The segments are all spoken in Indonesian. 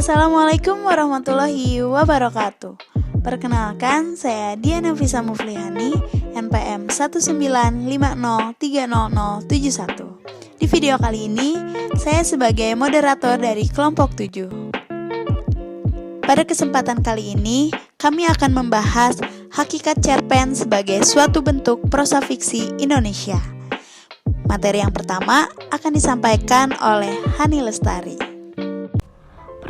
Assalamualaikum warahmatullahi wabarakatuh. Perkenalkan, saya Diana Fisa Muflihani, NPM 195030071. Di video kali ini, saya sebagai moderator dari kelompok 7. Pada kesempatan kali ini, kami akan membahas hakikat cerpen sebagai suatu bentuk prosa fiksi Indonesia. Materi yang pertama akan disampaikan oleh Hani Lestari.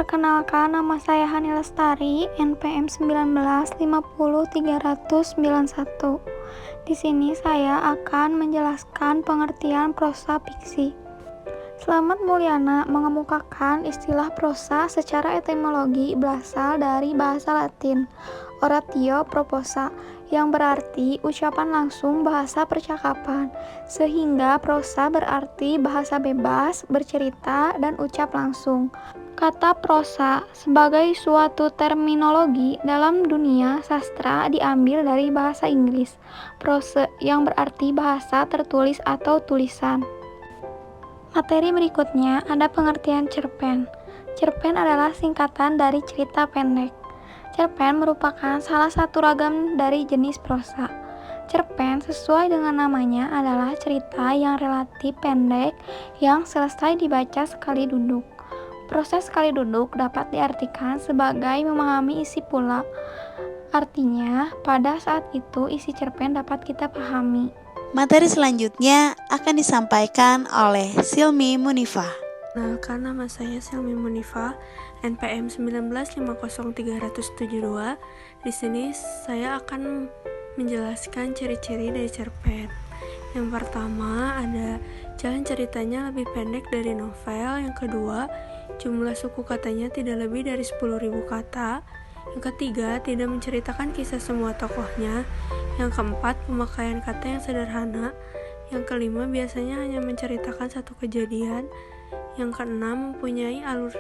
Perkenalkan, nama saya Hani Lestari, NPM 1950391. Di sini saya akan menjelaskan pengertian prosa fiksi. Slamet Mulyana mengemukakan istilah prosa secara etimologi berasal dari bahasa Latin oratio proposa, yang berarti ucapan langsung, bahasa percakapan, sehingga prosa berarti bahasa bebas, bercerita, dan ucap langsung. Kata prosa sebagai suatu terminologi dalam dunia sastra diambil dari bahasa Inggris prose, yang berarti bahasa tertulis atau tulisan. Materi berikutnya ada pengertian cerpen. Cerpen adalah singkatan dari cerita pendek. Cerpen merupakan salah satu ragam dari jenis prosa. Cerpen sesuai dengan namanya adalah cerita yang relatif pendek yang selesai dibaca sekali duduk. Proses sekali duduk dapat diartikan sebagai memahami isi pula. Artinya, pada saat itu isi cerpen dapat kita pahami. Materi selanjutnya akan disampaikan oleh Silmi Munifah. Perkenalkan, nama saya Silmi Munifah, NPM 1950372. Di sini saya akan menjelaskan ciri-ciri dari cerpen. Yang pertama ada jalan ceritanya lebih pendek dari novel. Yang kedua, jumlah suku katanya tidak lebih dari 10.000 kata. Yang ketiga, tidak menceritakan kisah semua tokohnya. Yang keempat, pemakaian kata yang sederhana. Yang kelima, biasanya hanya menceritakan satu kejadian. Yang keenam, mempunyai alur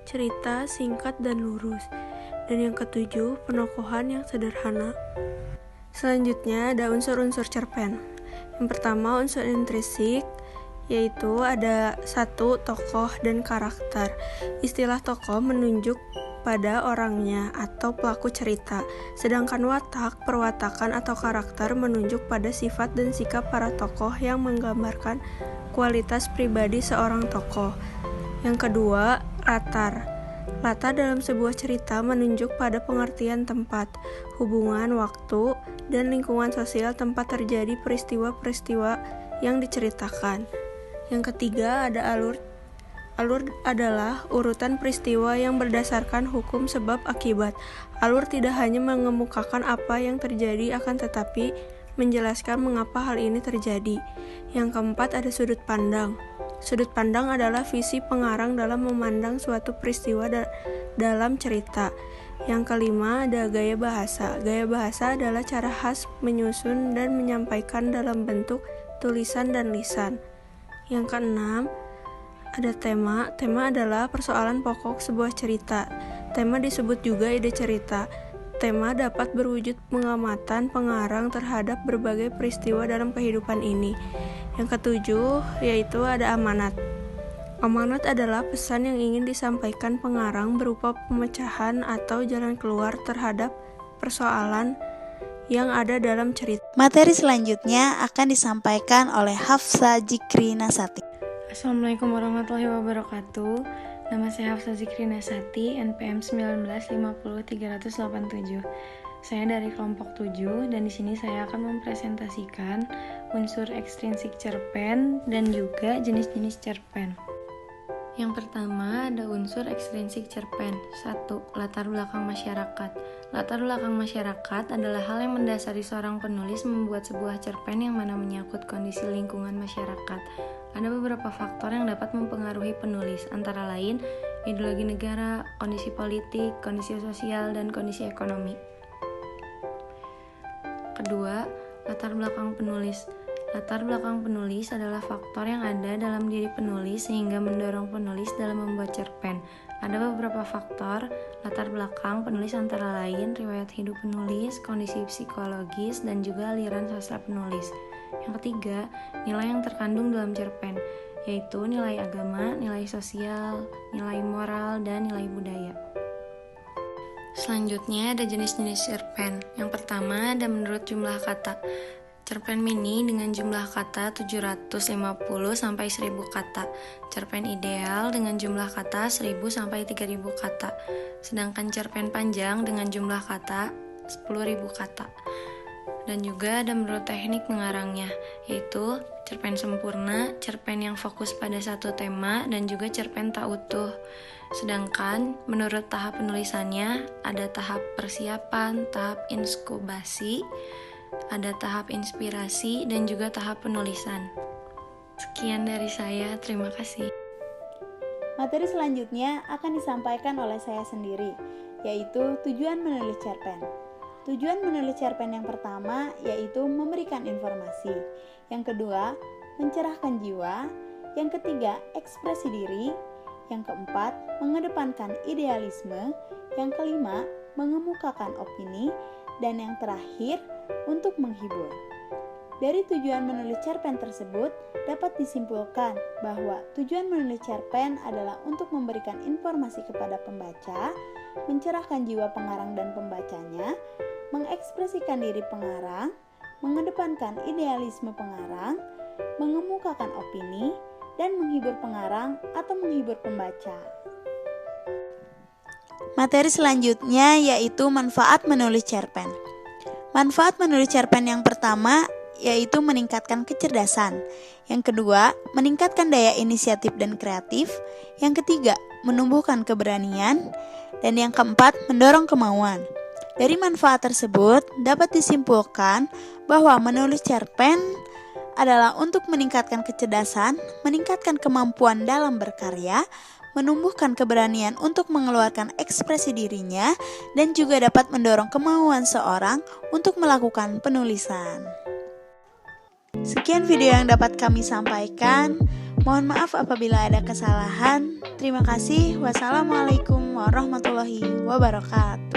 cerita singkat dan lurus. Dan yang ketujuh, penokohan yang sederhana. Selanjutnya ada unsur-unsur cerpen. Yang pertama, unsur intrinsik, yaitu ada satu, tokoh dan karakter. Istilah tokoh menunjuk pada orangnya atau pelaku cerita, sedangkan watak, perwatakan atau karakter menunjuk pada sifat dan sikap para tokoh yang menggambarkan kualitas pribadi seorang tokoh. Yang kedua, latar. Latar dalam sebuah cerita menunjuk pada pengertian tempat, hubungan, waktu, dan lingkungan sosial tempat terjadi peristiwa-peristiwa yang diceritakan. Yang ketiga, ada alur. Alur adalah urutan peristiwa yang berdasarkan hukum sebab akibat. Alur tidak hanya mengemukakan apa yang terjadi, akan tetapi menjelaskan mengapa hal ini terjadi. Yang keempat, ada sudut pandang. Sudut pandang adalah visi pengarang dalam memandang suatu peristiwa dalam cerita. Yang kelima, ada gaya bahasa. Gaya bahasa adalah cara khas menyusun dan menyampaikan dalam bentuk tulisan dan lisan. Yang keenam, ada tema. Tema adalah persoalan pokok sebuah cerita. Tema disebut juga ide cerita. Tema dapat berwujud pengamatan pengarang terhadap berbagai peristiwa dalam kehidupan ini. Yang ketujuh, yaitu ada amanat. Amanat adalah pesan yang ingin disampaikan pengarang berupa pemecahan atau jalan keluar terhadap persoalan yang ada dalam cerita. Materi selanjutnya akan disampaikan oleh Hafsa Jikri Nasati. Assalamualaikum warahmatullahi wabarakatuh. Nama saya Hafsa Jikri Nasati, NPM 1950387. Saya dari kelompok 7 dan di sini saya akan mempresentasikan unsur ekstrinsik cerpen dan juga jenis-jenis cerpen. Yang pertama ada unsur ekstrinsik cerpen. 1. Latar belakang masyarakat. Latar belakang masyarakat adalah hal yang mendasari seorang penulis membuat sebuah cerpen yang mana menyangkut kondisi lingkungan masyarakat. Ada beberapa faktor yang dapat mempengaruhi penulis, antara lain ideologi negara, kondisi politik, kondisi sosial, dan kondisi ekonomi. Kedua, latar belakang penulis. Latar belakang penulis adalah faktor yang ada dalam diri penulis sehingga mendorong penulis dalam membuat cerpen. Ada beberapa faktor latar belakang penulis antara lain riwayat hidup penulis, kondisi psikologis, dan juga aliran sastra penulis. Yang ketiga, nilai yang terkandung dalam cerpen. yaitu nilai agama, nilai sosial, nilai moral, dan nilai budaya. Selanjutnya ada jenis-jenis cerpen. Yang pertama ada menurut jumlah kata. Cerpen mini dengan jumlah kata 750 sampai 1000 kata. Cerpen ideal dengan jumlah kata 1000 sampai 3000 kata. Sedangkan cerpen panjang dengan jumlah kata 10.000 kata. Dan juga ada menurut teknik mengarangnya, yaitu cerpen sempurna, cerpen yang fokus pada satu tema, dan juga cerpen tak utuh. Sedangkan menurut tahap penulisannya ada tahap persiapan, tahap inkubasi, ada tahap inspirasi, dan juga tahap penulisan. Sekian dari saya, terima kasih. Materi selanjutnya akan disampaikan oleh saya sendiri, yaitu tujuan menulis cerpen. Tujuan menulis cerpen yang pertama yaitu memberikan informasi. Yang kedua, mencerahkan jiwa. Yang ketiga, ekspresi diri. Yang keempat, mengedepankan idealisme. Yang kelima, mengemukakan opini. Dan yang terakhir, untuk menghibur. Dari tujuan menulis cerpen tersebut, dapat disimpulkan bahwa tujuan menulis cerpen adalah untuk memberikan informasi kepada pembaca, mencerahkan jiwa pengarang dan pembacanya, mengekspresikan diri pengarang, mengedepankan idealisme pengarang, mengemukakan opini, dan menghibur pengarang atau menghibur pembaca. Materi selanjutnya yaitu manfaat menulis cerpen. Manfaat menulis cerpen yang pertama yaitu meningkatkan kecerdasan. Yang kedua, meningkatkan daya inisiatif dan kreatif. Yang ketiga, menumbuhkan keberanian. Dan yang keempat, mendorong kemauan. Dari manfaat tersebut, dapat disimpulkan bahwa menulis cerpen adalah untuk meningkatkan kecerdasan, meningkatkan kemampuan dalam berkarya, menumbuhkan keberanian untuk mengeluarkan ekspresi dirinya, dan juga dapat mendorong kemauan seorang untuk melakukan penulisan. Sekian video yang dapat kami sampaikan. Mohon maaf apabila ada kesalahan. Terima kasih. Wassalamualaikum warahmatullahi wabarakatuh.